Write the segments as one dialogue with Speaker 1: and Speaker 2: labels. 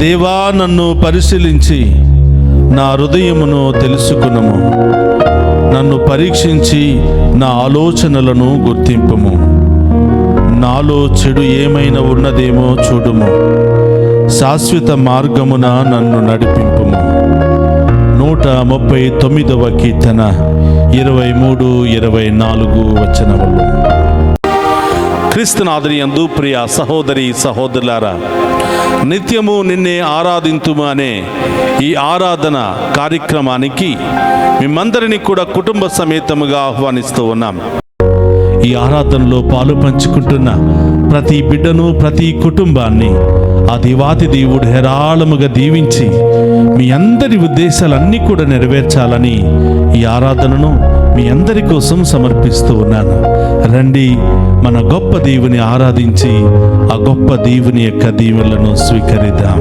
Speaker 1: దేవా, నన్ను పరిశీలించి నా హృదయమును తెలుసుకునుము. నన్ను పరీక్షించి నా ఆలోచనలను గుర్తింపుము. నాలో చెడు ఏమైనా ఉన్నదేమో చూడుము. శాశ్వత మార్గమున నన్ను నడిపింపుము. 139వ కీర్తన 23-24 వచనములు. క్రీస్తునాథుని యందు ప్రియ సహోదరి సహోదరులారా, నిత్యము నిన్నే ఆరాధింతుము అనే ఈ ఆరాధన కార్యక్రమానికి మిమ్మందరినీ కూడా కుటుంబ సమేతముగా ఆహ్వానిస్తూ ఉన్నాం. ఈ ఆరాధనలో పాలు పంచుకుంటున్న ప్రతి బిడ్డను, ప్రతి కుటుంబాన్ని ఆ దేవాతి దేవుడు హేరాళముగా దీవించి మీ అందరి ఉద్దేశాలన్నీ కూడా నెరవేర్చాలని ఈ ఆరాధనను మీ అందరి కోసం సమర్పిస్తూ ఉన్నాను. రండి, మన గొప్ప దేవుని ఆరాధించి ఆ గొప్ప దేవుని యొక్క దీవెనలను స్వీకరిద్దాం.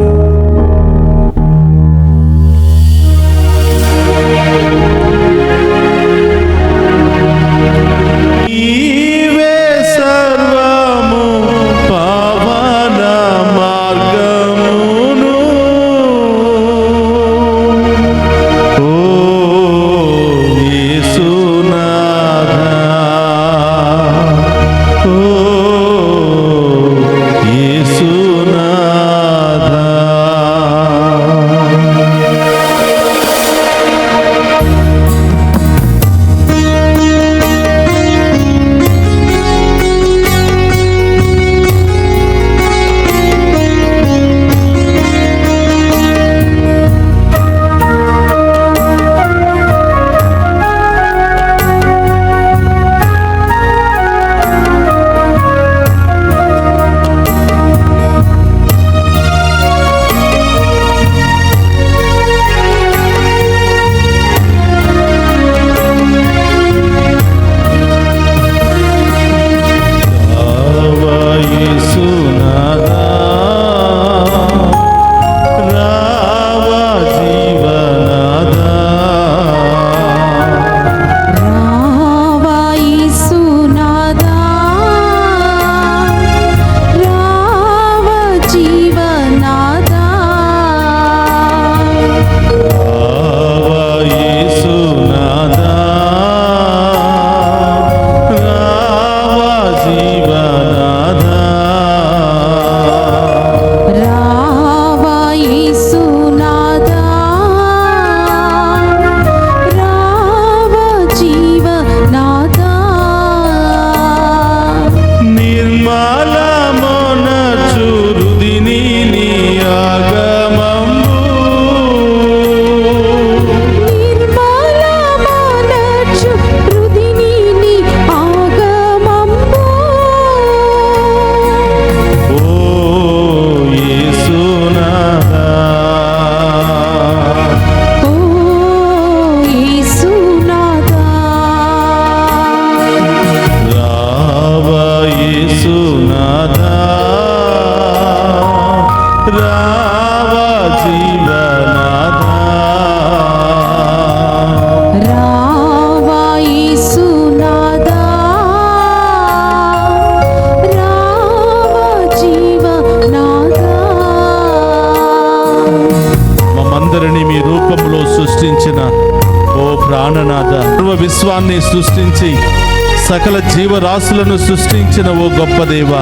Speaker 1: విశ్వాన్ని సృష్టించి సకల జీవరాశులను సృష్టించిన ఓ గొప్ప దేవా,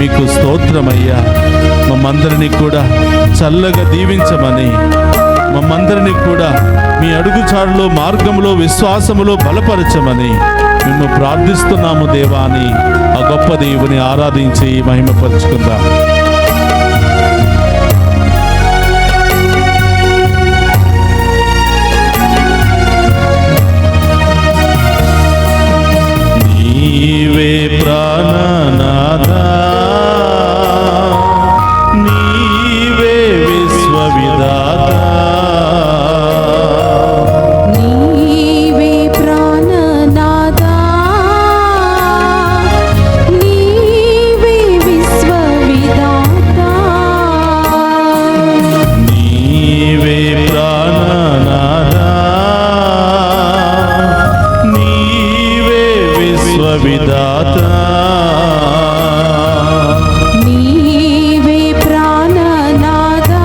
Speaker 1: మీకు స్తోత్రమయ్యా. మమ్మందరినీ కూడా చల్లగా దీవించమని, మమ్మందరినీ కూడా మీ అడుగుచారులో మార్గంలో విశ్వాసములో బలపరచమని మేము ప్రార్థిస్తున్నాము దేవా అని ఆ గొప్ప దేవుని ఆరాధించి మహిమపరుచుకుందాం. నీవే ప్రాణనాథా, నీవే విశ్వవిధాతా,
Speaker 2: నీవే ప్రాణనాథా, నీవే విశ్వవిధాతా,
Speaker 1: నీవే ప్రాణనాథా, విధాతా,
Speaker 2: నీవే ప్రాణనాథా,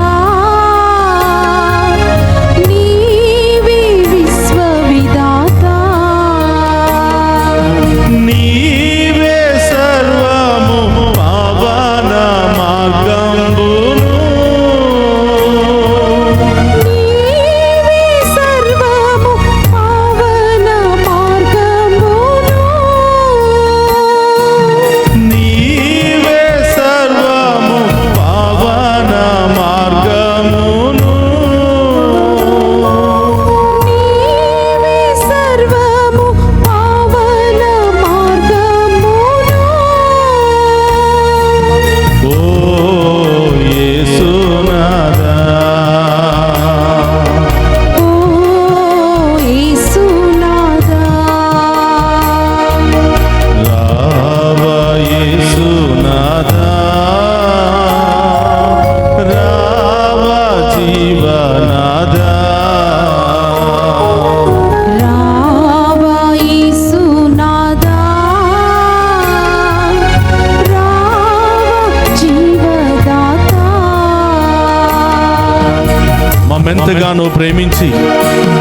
Speaker 1: ఎంతగానో ప్రేమించి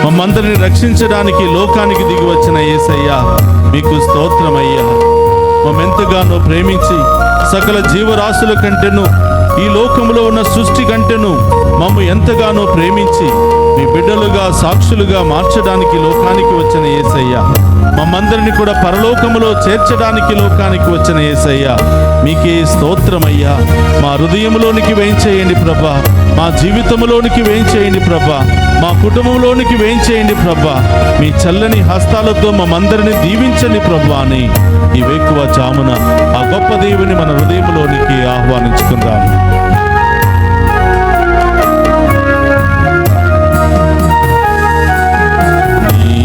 Speaker 1: మమ్మందరిని రక్షించడానికి లోకానికి దిగి వచ్చిన యేసయ్యా మీకు స్తోత్రమయ్యా. మమ్మెంతగానో ప్రేమించి సకల జీవరాశుల కంటేను ఈ లోకంలో ఉన్న సృష్టి కంటేను మమ్ము ఎంతగానో ప్రేమించి మీ బిడ్డలుగా సాక్షులుగా మార్చడానికి లోకానికి వచ్చిన యేసయ్యా, మమ్మందరిని కూడా పరలోకములో చేర్చడానికి లోకానికి వచ్చిన యేసయ్యా మీకే స్తోత్రమయ్యా. మా హృదయంలోనికి వేయించేయండి ప్రభా, మా జీవితంలోనికి వేయించేయండి ప్రభా, మా కుటుంబంలోనికి వేయించేయండి ప్రభా. మీ చల్లని హస్తాలతో మమ్మందరిని దీవించండి ప్రభా అని ఈ వేకువ జామున ఆ గొప్ప దేవుని మన హృదయంలోనికి ఆహ్వానించుకుందాం.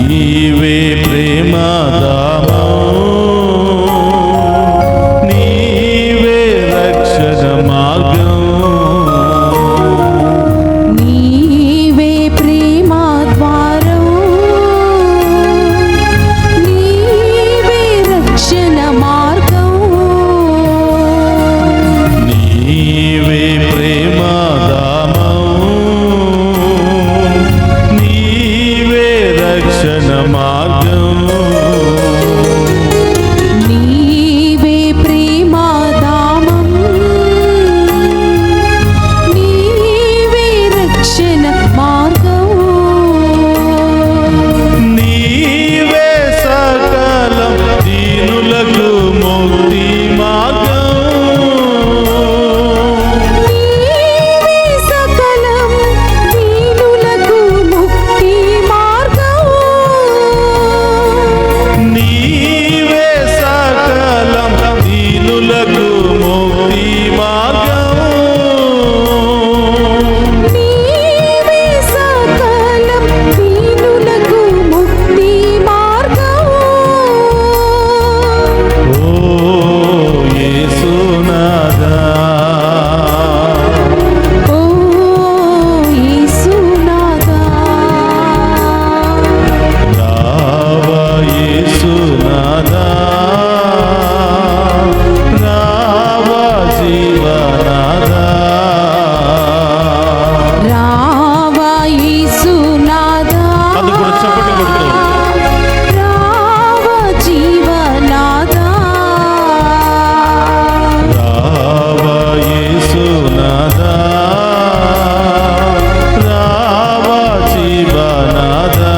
Speaker 1: నీవే ప్రేమదామో, నీవే రక్షణ మార్గం,
Speaker 2: నీవే ప్రేమ ద్వారం, నీవే రక్షణ మార్గం,
Speaker 1: నీవే ప్రేమదామో, నీవే రక్షణ మార్గం,
Speaker 2: నీవే ప్రేమ ధామం, నీవే రక్షణ మార్గం,
Speaker 1: నీవే సకలం దీనులకు ముక్తి మార్గం,
Speaker 2: నీవే సకలం దీనులకు ముక్తి మార్గం,
Speaker 1: నీవే సకలం దీనులకు ముక్తి మార్గం,
Speaker 2: నీవే సకలం దీనులకు ముక్తి మార్గం.
Speaker 1: ఓ యేసునాథా,
Speaker 2: ఓ యేసునాథా,
Speaker 1: రావా యేసునాథా, రావా జీవనాథా,
Speaker 2: రావా యేసునాథా,
Speaker 1: అది కూడా చప్పట్లు కొడుతూ.
Speaker 2: రావా జీవనాథా,
Speaker 1: రావా యేసునాథా, రావా జీవనాథా,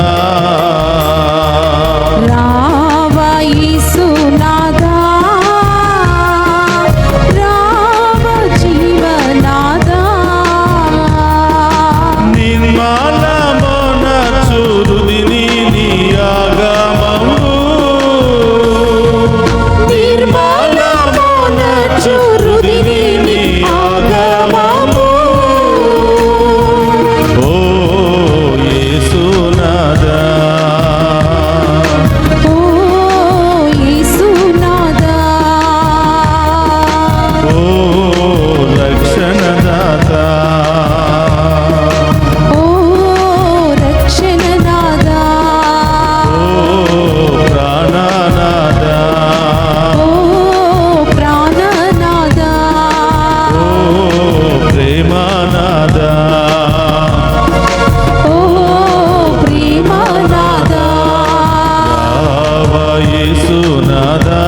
Speaker 2: రావా యేసునాథా, రావా జీవనాథా,
Speaker 1: నిర్మలమున చూరుదిని నీ ఆగమము,
Speaker 2: నిర్మలమున చూరుదిని నీ ఆగమము.
Speaker 1: ఓ యేసునాథా,
Speaker 2: ఓ యేసునాథా,
Speaker 1: ఓ రక్షణదాతా,
Speaker 2: ఓ రక్షణనాథా,
Speaker 1: ఓ ప్రాణనాథా,
Speaker 2: ఓ ప్రాణనాథా,
Speaker 1: ఓ ప్రేమనాథా,
Speaker 2: ఓ ప్రేమనాథా.
Speaker 1: రావా యేసునాథా,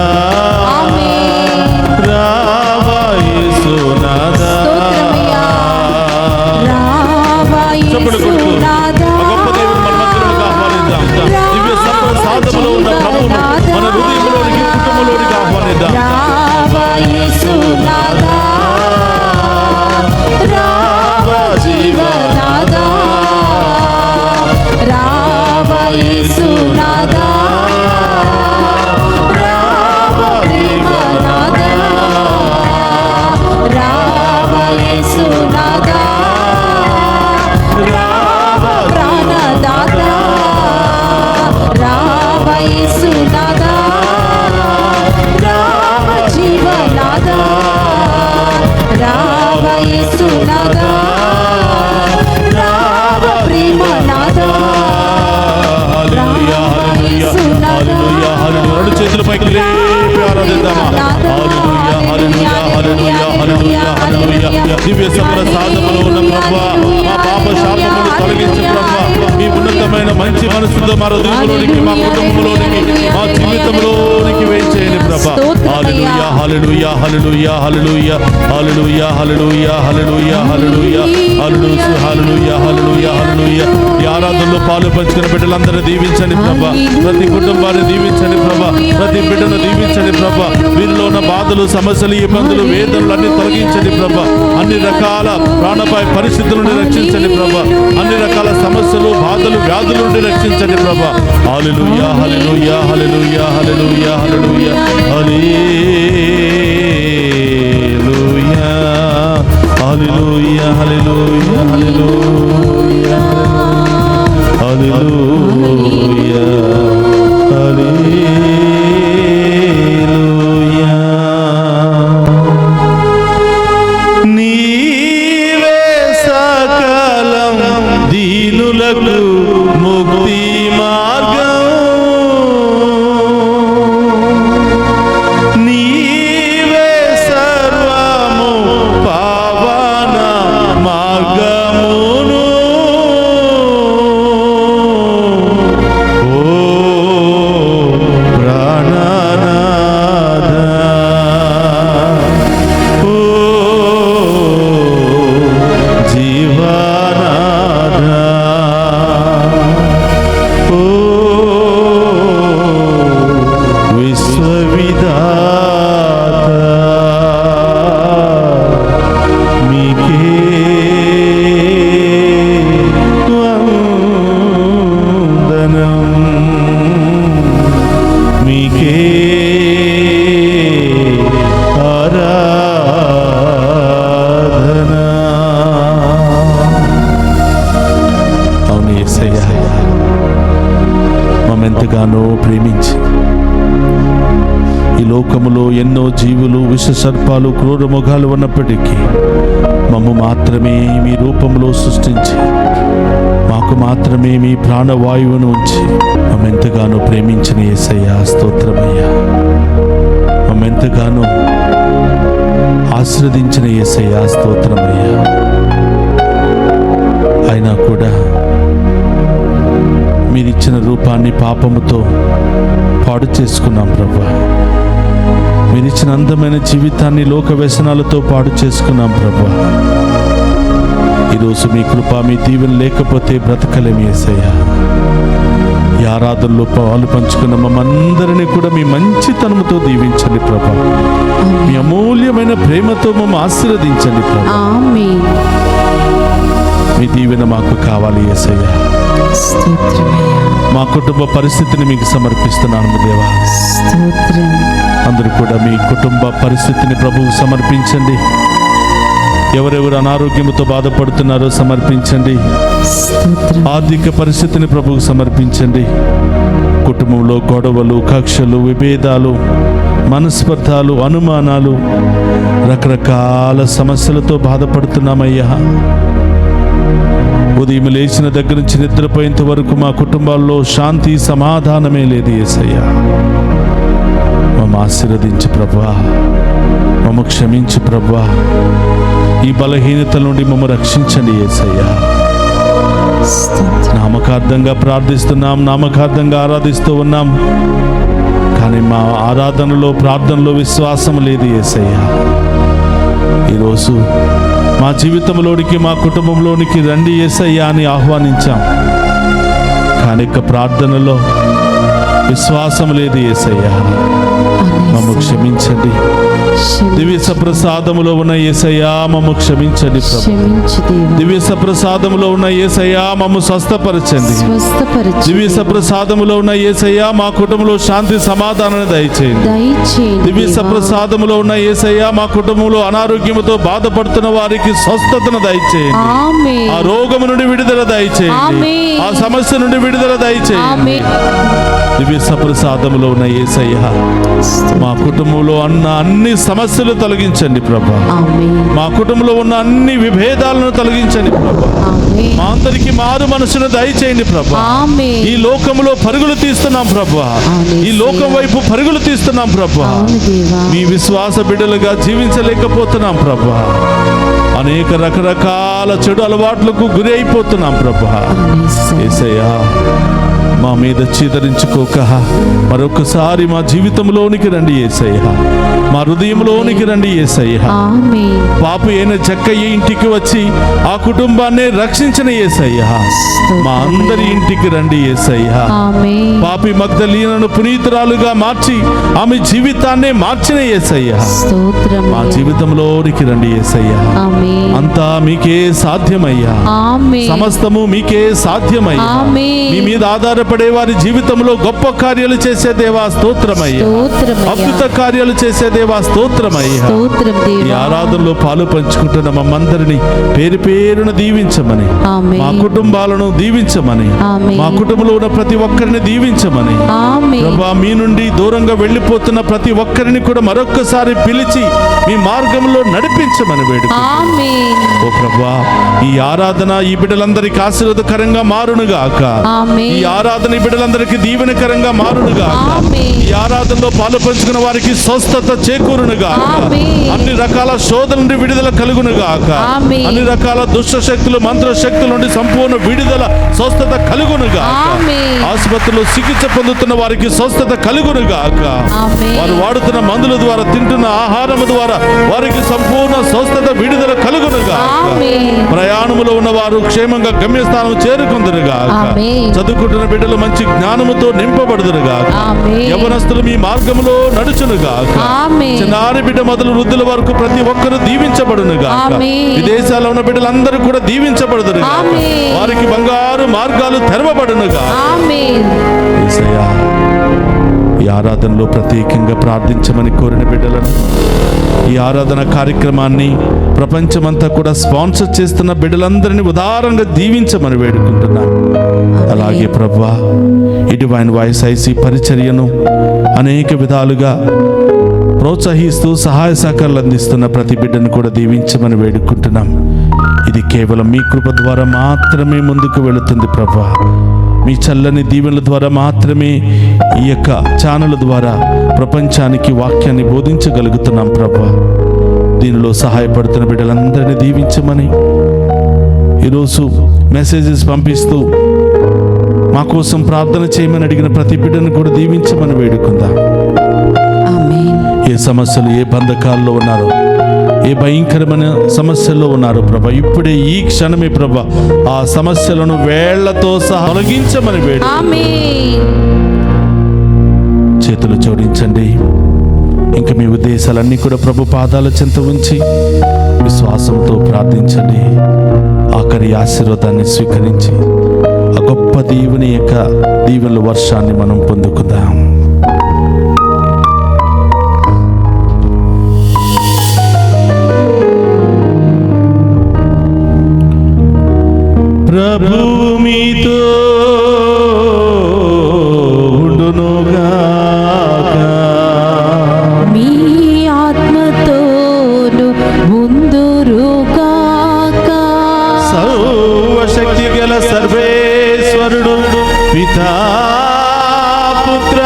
Speaker 2: ఆమేన్.
Speaker 1: రావా యేసునాథా.
Speaker 2: స్తోత్రమయ్యా. రావా
Speaker 1: చప్పట్లు కొడుతూ
Speaker 2: యేసునాథా,
Speaker 1: ఆ గొప్ప దేవుని మన మధ్యలోకి ఆహ్వానిద్దాం. దివ్య సర్వ సాధనలో ఉన్న ప్రభువును మన హృదయంలోనికి కుటుంబంలోనికి ఆహ్వానిద్దాం.
Speaker 2: రావా యేసునాథా, రావా జీవనాథా, రావా యేసునాథా, రావా ప్రేమనాథా, రావా యేసునాథా, రావా ప్రాణదాతా, రావా యేసునాథా, రావా జీవనాథా, రావా యేసునాథా, రావా ప్రేమనాథా,
Speaker 1: హల్లెలూయా, హల్లెలూయా, హల్లెలూయా, హల్లెలూయా. రెండు చేతుల పైకి లేపి ఆరాధిద్దామా. హల్లెలూయా, హల్లెలూయా, హల్లెలూయా, హల్లెలూయా, హల్లెలూయా. దివ్య సకల సాధనలో ఉన్న ప్రభువా, మా పాప శాపమును తొలగించు మంచి మనసుతో మా హృదయంలోనికి, మా కుటుంబంలోనికి, మా జీవితంలోనికి వేయించేయండి ప్రభా. హల్లెలూయా హల్లెలూయా హల్లెలూయా హల్లెలూయా హల్లెలూయా హల్లెలూయా హల్లెలూయా హల్లెలూయా హల్లెలూయా హల్లెలూయా హల్లెలూయా హల్లెలూయా. ఈ ఆరాధనలో పాలు పంచుకున్న బిడ్డలందరూ దీవించండి ప్రభా. ప్రతి కుటుంబాన్ని దీవించండి ప్రభా. ప్రతి బిడ్డను దీవించండి ప్రభా. వీరిలో ఉన్న బాధలు, సమస్యలు, ఇబ్బందులు, వేదనలు అన్ని తొలగించండి ప్రభా. అన్ని రకాల ప్రాణపాయ పరిస్థితుల నుండి రక్షించండి ప్రభా. అన్ని రకాల సమస్యలు, బాధలు, వ్యాధుల నుండి రక్షించండి ప్రభా. హల్లెలూయా హల్లెలూయా హల్లెలూయా హల్లెలూయా హల్లెలూయా హల్లెలూయా హల్లెలూయా హల్లెలూయా హల్లెలూయా హల్లెలూయా హల్లెలూయా. నీవే సకలం దీనులకు ముక్తి మార్గం, నీవే సర్వము పావన మార్గమును. ఓ ప్రాణనాథ, ఓ జీవనాథ, ఓ విశ్వవిధాత, మీకే వందనం, మీకే ఆరాధన. అవును యేసయ్యా, మమ్మెంతగానో ప్రేమించి ఈ లోకములో ఎన్నో జీవులు, విష సర్పాలు, క్రూర మొగాలు ఉన్నప్పటికీ మమ్ము మాత్రమే మీ రూపంలో సృష్టించి మాకు మాత్రమే మీ ప్రాణవాయువును ఉంచి మమ్మెంతగానో ప్రేమించిన యేసయ్యా స్తోత్రమయ్యా. మమ్మెంతగానో ఆశీర్వదించిన యేసయ్యా స్తోత్రమయ్యా. అయినా కూడా మీరిచ్చిన రూపాన్ని పాపముతో పాడు చేసుకున్నాం ప్రభా. మీరిచ్చిన అందమైన జీవితాన్ని లోక వ్యసనాలతో పాడు చేసుకున్నాం ప్రభా. ఈరోజు మీ కృప, మీ దీవెన లేకపోతే బ్రతకలేం యేసయ్యా. ఈ ఆరాధనలో పాలు పంచుకున్న మమ్మందరినీ కూడా మీ మంచితనముతో దీవించండి ప్రభా. మీ అమూల్యమైన ప్రేమతో మమ్మల్ని ఆశీర్వదించండి ప్రభా.
Speaker 2: ఆమేన్.
Speaker 1: మీ దీవెన మాకు కావాలి యేసయ్యా.
Speaker 2: స్తోత్రమయ్యా.
Speaker 1: మా కుటుంబ పరిస్థితిని మీకు సమర్పిస్తున్నాను దేవా.
Speaker 2: స్తోత్రం.
Speaker 1: అందరూ కూడా మీ కుటుంబ పరిస్థితిని ప్రభువుకు సమర్పించండి. ఎవరెవరు అనారోగ్యంతో బాధపడుతున్నారో సమర్పించండి.
Speaker 2: స్తోత్రం.
Speaker 1: ఆర్థిక పరిస్థితిని ప్రభువుకు సమర్పించండి. కుటుంబంలో గొడవలు, కక్షలు, విభేదాలు, మనస్పర్ధాలు, అనుమానాలు, రకరకాల సమస్యలతో బాధపడుతున్నామయ్యా. ఉదయం లేచిన దగ్గర నుంచి నిద్రపోయేంత వరకు మా కుటుంబాల్లో శాంతి, సమాధానమే లేదు యేసయ్యా. మమ్మ ఆశీర్వదించు ప్రభువా. మమ్మ క్షమించు ప్రభువా. ఈ బలహీనతల నుండి మమ్మ రక్షించండి యేసయ్యా. నామకార్థంగా ప్రార్థిస్తున్నాం, నామకార్థంగా ఆరాధిస్తూ ఉన్నాం, కానీ మా ఆరాధనలో, ప్రార్థనలో విశ్వాసం లేదు యేసయ్యా. ఈరోజు మా జీవితంలోనికి, మా కుటుంబంలోనికి రండి యేసయ్యా అని ఆహ్వానించాం, కానీ ప్రార్థనలో విశ్వాసం లేదు యేసయ్యా. మమ్మ క్షమించండి. దివ్య సప్రసాదములో ఉన్న యేసయ్యా మమ్మ క్షమించండి ప్రభు. దివ్య సప్రసాదములో ఉన్న యేసయ్యా మమ్మ స్వస్థపరచండి. దివ్య సప్రసాదములో ఉన్న యేసయ్యా మా కుటుంబంలో శాంతి, సమాధానాన్ని దయచేయండి. దివ్య సప్రసాదములో ఉన్న యేసయ్యా మా కుటుంబంలో అనారోగ్యముతో బాధపడుతున్న వారికి స్వస్థతను దయచేయండి. ఆ రోగము నుండి విడుదల దయచేయండి. ఆ సమస్య నుండి విడుదల దయచేయండి. దివ్య సప్రసాదములో ఉన్న యేసయ్యా మా కుటుంబంలో అన్ని సమస్యలు తొలగించండి ప్రభా. మా కుటుంబంలో ఉన్న అన్ని విభేదాలను తొలగించండి ప్రభా. మా అందరికి మారు మనసును దయచేయండి ప్రభా. ఈ లోకంలో పరుగులు తీస్తున్నాం ప్రభా. ఈ లోకం వైపు పరుగులు తీస్తున్నాం ప్రభా. మీ విశ్వాస బిడ్డలుగా జీవించలేకపోతున్నాం ప్రభా. అనేక రకరకాల చెడు అలవాట్లకు గురి అయిపోతున్నాం ప్రభా. యేసయ్యా, మా మీద చీదరించుకోక మరొకసారి మా జీవితంలోనికి రండి యేసయ్యా, మా హృదయంలోనికి రండి యేసయ్యా. పాపి అయిన జక్కయ్య ఇంటికి వచ్చి ఆ కుటుంబాన్ని రక్షించిన యేసయ్యా, మా అందరి ఇంటికి రండి యేసయ్యా. పాపి మగ్దలీనను పునీతురాలుగా మార్చి ఆమె జీవితాన్ని మార్చిన యేసయ్యా, మా జీవితంలోనికి రండి యేసయ్యా. అంతా మీకే సాధ్యమయ్యా, సమస్తము మీకే సాధ్యమయ్యా. మీ మీద ఆధారపడే వారి జీవితంలో గొప్ప కార్యాలు చేసే దేవా స్తోత్రమయ్యా, అద్భుత కార్యాలు చేసే దేవా స్తోత్రమయ్యా. ఈ ఆరాధనలో పాలు పంచుకుంటున్న మమ్మందరిని పేరు పేరున దీవించమని, మా కుటుంబాలను దీవించమని, మా కుటుంబంలో ఉన్న ప్రతి ఒక్కరిని దీవించమని ప్రభా, మీ నుండి దూరంగా వెళ్ళిపోతున్న ప్రతి ఒక్కరిని కూడా మరొక్కసారి పిలిచి మీ మార్గంలో నడిపించమని వేడుకుంటున్నాము. ఓ ప్రభా, ఈ ఆరాధన ఈ బిడ్డలందరికీ ఆశీర్వాదకరంగా మారునుగాక. ఈ ఆరాధన ఈ బిడ్డలందరికీ దీవెనకరంగా మారునుగాక. ఈ ఆరాధనలో పాలు పంచుకున్న వారికి స్వస్థత చేకూరునుగాక. అన్ని రకాల శోధన నుండి విడుదల కలుగునుగాక. అన్ని రకాల దుష్ట శక్తులు, మంత్ర శక్తుల నుండి సంపూర్ణ విడుదల, స్వస్థత కలుగునుగాక. ఆసుపత్రిలో చికిత్స పొందుతున్న వారికి స్వస్థత కలుగునుగాక. వారు వాడుతున్న మందుల ద్వారా, తింటున్న ఆహారం ద్వారా వారికి సంపూర్ణ స్వస్థత, విడుదల కలుగునుగాక. ప్రయాణములో ఉన్న వారు క్షేమంగా గమ్యస్థానం చేరుకుందురుగాక. చదువుకుంటున్న బిడ్డలు మంచి జ్ఞానముతో నింపబడుదురుగాక. యవనస్తులు మీ మార్గములో నడుచునుగాక. చిన్నారి బిడ్డ మొదలు వృద్ధుల వరకు ప్రతి ఒక్కరూ దీవించబడునుగాక. విదేశాల్లో ఉన్న బిడ్డలందరూ కూడా దీవించబడుదురుగాక. వారికి బంగారు మార్గాలు తెరవబడునుగాక. యేసయ్యా, ఈ ఆరాధనలో ప్రత్యేకంగా ప్రార్థించమని కోరిన బిడ్డలను, ఈ ఆరాధన కార్యక్రమాన్ని ప్రపంచమంతా కూడా స్పాన్సర్ చేస్తున్న బిడ్డలందరినీ ఉదారంగా దీవించమని వేడుకుంటున్నాను. అలాగే ప్రభువా, ఈ డివైన్ వాయిస్ ఐసీ పరిచర్యను అనేక విధాలుగా ప్రోత్సహిస్తూ సహాయ సహకారాలు అందిస్తున్న ప్రతి బిడ్డను కూడా దీవించమని వేడుకుంటున్నాం. ఇది కేవలం మీ కృప ద్వారా మాత్రమే ముందుకు వెళుతుంది ప్రభువా. మీ చల్లని దీవెనల ద్వారా మాత్రమే ఈ యొక్క ఛానల్ ద్వారా ప్రపంచానికి వాక్యాన్ని బోధించగలుగుతున్నాం ప్రభువా. దీనిలో సహాయపడుతున్న బిడ్డలందరినీ దీవించమని, ఈరోజు మెసేజెస్ పంపిస్తూ మా కోసం ప్రార్థన చేయమని అడిగిన ప్రతి బిడ్డను కూడా దీవించమని వేడుకుందాం. ఏ సమస్యలు, ఏ బంధకాల్లో ఉన్నారో, ఏ భయంకరమైన సమస్యల్లో ఉన్నారు ప్రభా, ఇప్పుడే ఈ క్షణమే ప్రభా ఆ సమస్యలను వేళ్లతో సహా తొలగించమని వేడు. చేతులు జోడించండి. ఇంకా మీ ఉద్దేశాలన్నీ కూడా ప్రభు పాదాల చెంత ఉంచి విశ్వాసంతో ప్రార్థించండి. ఆఖరి ఆశీర్వాదాన్ని స్వీకరించి ఆ గొప్ప దేవుని యొక్క దీవెనల వర్షాన్ని మనం పొందుకుందాం. ప్రభు మీతో ఉండునుగాక.
Speaker 2: మీ ఆత్మతోను ముందురుగాక.
Speaker 1: సర్వశక్తి గల సర్వేశ్వరుడు పితా, పుత్ర,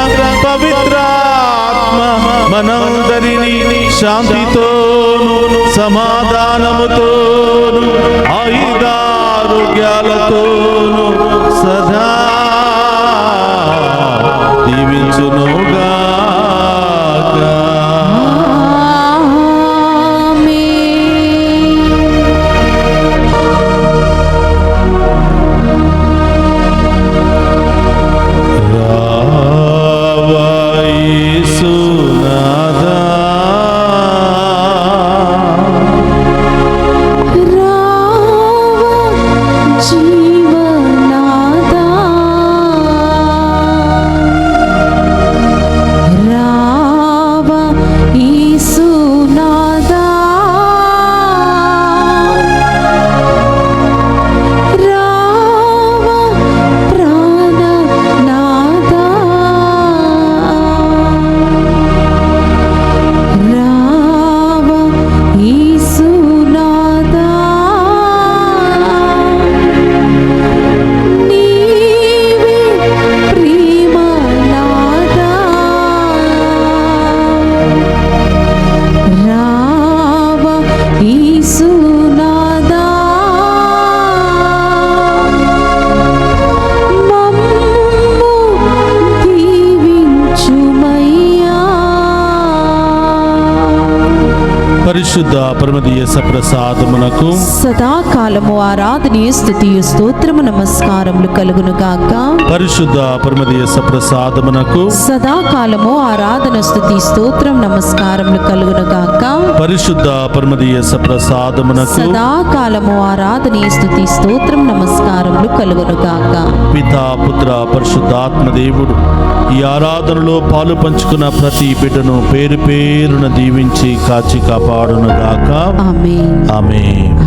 Speaker 1: పవిత్రాత్మ మనందరినీ శాంతితోను సమాధానముతోను ఆయుధారోగ్యాలతోను సదా దీవించునుగాక. పరిశుద్ధ పరమదీయ సప్రసాదమునకు
Speaker 2: సదాకాలము ఆరాధనీయ స్తుతియు స్తోత్రము నమస్కారములు కలుగును గాక.
Speaker 1: పరిశుద్ధ పరమదీయ సప్రసాదమునకు
Speaker 2: సదాకాలము ఆరాధన స్తుతి స్తోత్రం నమస్కారములు కలుగును గాక.
Speaker 1: పరిశుద్ధ పరమదీయ సప్రసాదమునకు
Speaker 2: సదాకాలము ఆరాధనీయ స్తుతి స్తోత్రం నమస్కారములు కలుగును గాక.
Speaker 1: పితా పుత్ర పరిశుద్ధాత్మ దేవుడు ఈ ఆరాధనలో పాలు పంచుకున్న ప్రతి బిడ్డను పేరు పేరున దీవించి కాచి కాపాడును గాక.
Speaker 2: ఆమేన్.
Speaker 1: ఆమేన్.